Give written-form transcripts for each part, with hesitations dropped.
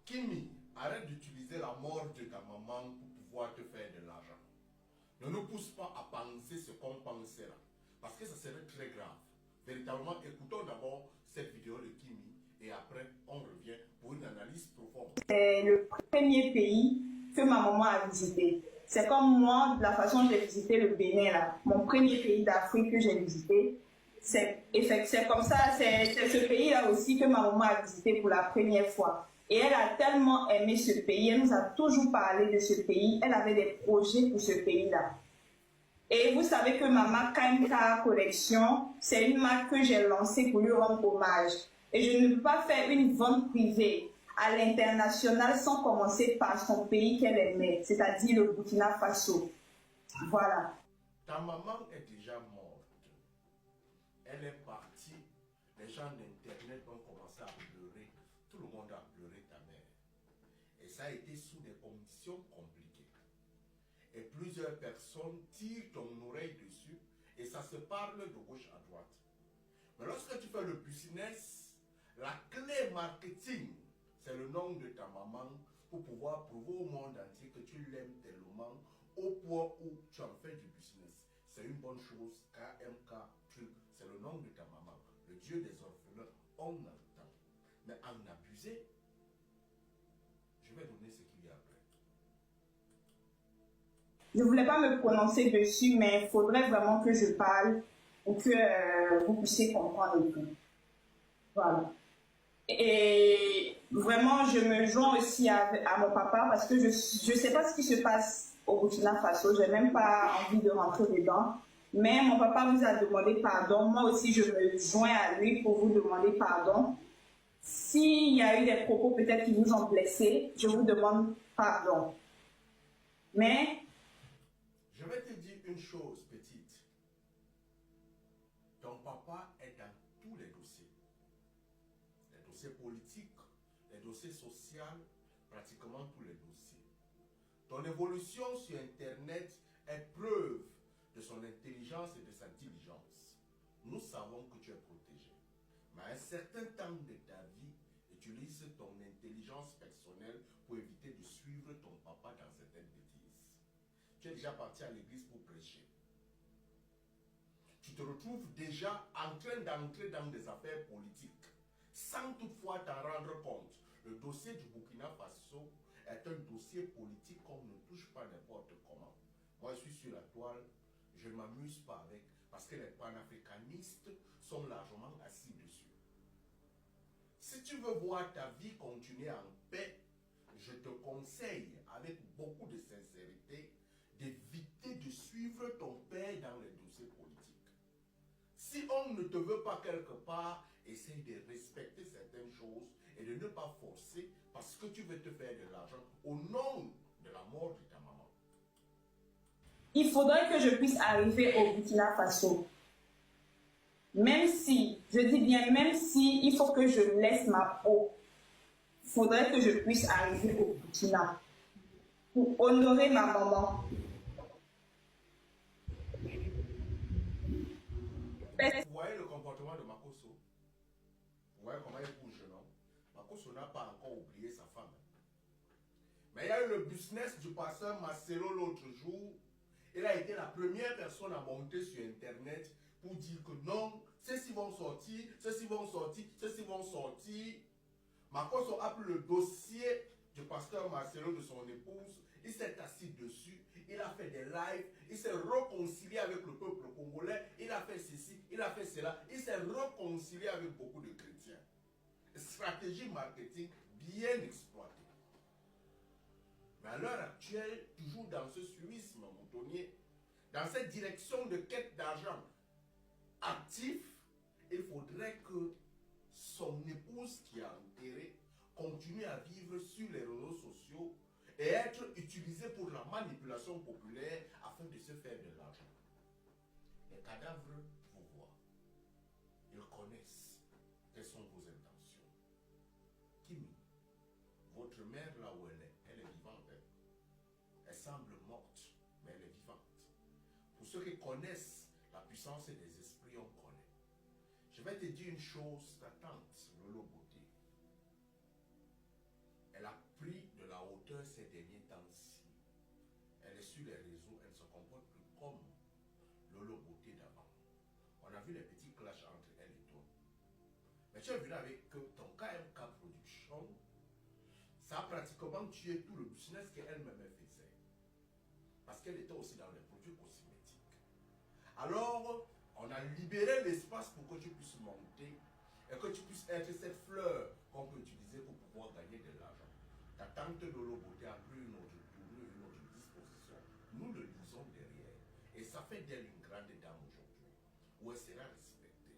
Kimi, arrête d'utiliser la mort de ta maman pour pouvoir te faire de l'argent. Ne nous pousse pas à penser ce qu'on pensait là. Parce que ça serait très grave. Véritablement, écoutons d'abord cette vidéo de Kimi et après on revient pour une analyse profonde. C'est le premier pays que ma maman a visité. C'est comme moi, de la façon dont j'ai visité le Bénin, là, mon premier pays d'Afrique que j'ai visité. C'est comme ça, c'est ce pays-là aussi que ma maman a visité pour la première fois. Et elle a tellement aimé ce pays, elle nous a toujours parlé de ce pays, elle avait des projets pour ce pays-là. Et vous savez que ma marque KMK Collection, c'est une marque que j'ai lancée pour lui rendre hommage. Et je ne peux pas faire une vente privée à l'international sans commencer par son pays qu'elle aimait, c'est-à-dire le Burkina Faso. Voilà. Ta maman est déjà morte. Elle est partie. Les gens d'Internet ont commencé à pleurer. Tout le monde a pleuré ta mère. Et ça a été sous des conditions compliquées. Et plusieurs personnes tirent ton oreille dessus et ça se parle de gauche à droite. Mais lorsque tu fais le business, la clé marketing, c'est le nom de ta maman pour pouvoir prouver au monde entier que tu l'aimes tellement au point où tu en fais du business. C'est une bonne chose, KMK truc, c'est le nom de ta maman, le Dieu des orphelins, on entend. Mais en abuser, je vais donner ce qu'il y a après. Je ne voulais pas me prononcer dessus, mais il faudrait vraiment que je parle pour que vous puissiez comprendre le tout. Voilà. Et vraiment, je me joins aussi à mon papa parce que je ne sais pas ce qui se passe au Burkina Faso. Je n'ai même pas envie de rentrer dedans. Mais mon papa vous a demandé pardon. Moi aussi, je me joins à lui pour vous demander pardon. S'il y a eu des propos peut-être qui vous ont blessé, je vous demande pardon. Mais je vais te dire une chose, petite. Ton papa est dans tous les dossiers. Les dossiers politiques, les dossiers sociaux, pratiquement tous les dossiers. Ton évolution sur Internet est preuve de son intelligence et de sa diligence. Nous savons que tu es protégé. Mais à un certain temps de ta vie, utilise ton intelligence personnelle pour éviter de suivre ton papa dans certaines bêtises. Tu es déjà parti à l'église pour prêcher. Tu te retrouves déjà en train d'entrer dans des affaires politiques, sans toutefois t'en rendre compte. Le dossier du Burkina Faso est un dossier politique qu'on ne touche pas n'importe comment. Moi, je suis sur la toile, je ne m'amuse pas avec, parce que les panafricanistes sont largement assis dessus. Si tu veux voir ta vie continuer en paix, je te conseille, avec beaucoup de sincérité, d'éviter de suivre ton père dans les dossiers politiques. Si on ne te veut pas quelque part, essaye de respecter certaines choses et de ne pas forcer parce que tu veux te faire de l'argent au nom de la mort de ta maman. Il faudrait que je puisse arriver au Burkina Faso. Même si, je dis bien, même si il faut que je laisse ma peau, il faudrait que je puisse arriver au Burkina pour honorer ma maman. Vous voyez le comportement de Makosso? Vous voyez comment il bouge, non? Makosso n'a pas encore oublié sa femme. Mais il y a eu le business du pasteur Marcelo l'autre jour. Il a été la première personne à monter sur Internet pour dire que non, ceux-ci vont sortir, ceux-ci vont sortir, ceux-ci vont sortir. Makosso a pris le dossier du pasteur Marcelo de son épouse, il s'est assis dessus, il a fait des lives, il s'est réconcilié avec le peuple congolais, il a fait ceci, il a fait cela, il s'est réconcilié avec beaucoup de chrétiens. Stratégie marketing bien exploitée. Mais à l'heure actuelle, toujours dans ce suivisme moutonnier, dans cette direction de quête d'argent actif, il faudrait que son épouse qui a enterré continue à vivre sur les réseaux sociaux et être utilisée pour la manipulation populaire afin de se faire de l'argent. Les cadavres vous voient. Ils connaissent quelles sont vos intentions. Kimi, votre mère là où elle est vivante. Elle semble morte, mais elle est vivante. Pour ceux qui connaissent la puissance des esprits, on connaît. Je vais te dire une chose, ta tante, Lolo Beauté. Elle a sur les réseaux, elle ne se comporte plus comme Lolo Beauté d'avant. On a vu les petits clashs entre elle et toi. Mais tu es venu avec que ton KMK Production, ça a pratiquement tué tout le business qu'elle-même faisait. Parce qu'elle était aussi dans les produits cosmétiques. Alors, on a libéré l'espace pour que tu puisses monter et que tu puisses être cette fleur qu'on peut utiliser pour pouvoir gagner de l'argent. Ta tante Lolo Beauté a pris une autre tournure, une autre disposition. Nous le lisons derrière. Et ça fait d'elle une grande dame aujourd'hui, où elle sera respectée.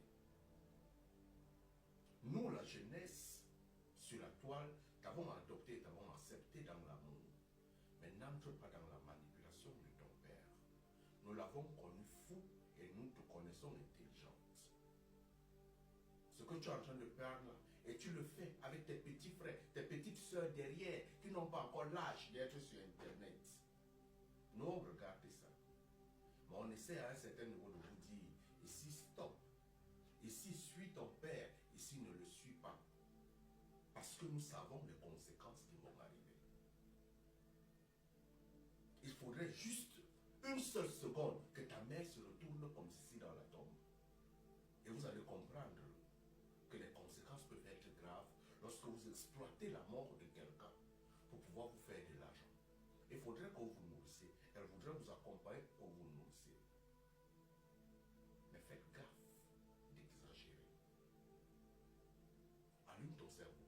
Nous, la jeunesse, sur la toile, t'avons adopté, t'avons accepté dans l'amour. Mais n'entre pas dans la manipulation de ton père. Nous l'avons connu fou et nous te connaissons intelligente. Ce que tu es en train de faire là, et tu le fais avec tes petits frères, tes petites soeurs derrière, qui n'ont pas encore l'âge d'être sur Internet. Nous, on regarde ça. Mais on essaie à un certain niveau de vous dire, ici, stop. Ici, suis ton père. Ici, ne le suis pas. Parce que nous savons les conséquences qui vont arriver. Il faudrait juste une seule seconde que ta mère se retourne comme ceci dans la tombe. Et vous allez comprendre que les conséquences peuvent être graves lorsque vous exploitez la mort de quelqu'un pour pouvoir vous faire de l'argent. Il faudrait que vous vous nourrissiez. Elle voudrait vous accompagner pour vous nourrissiez. Mais faites gaffe d'exagérer. Allume ton cerveau.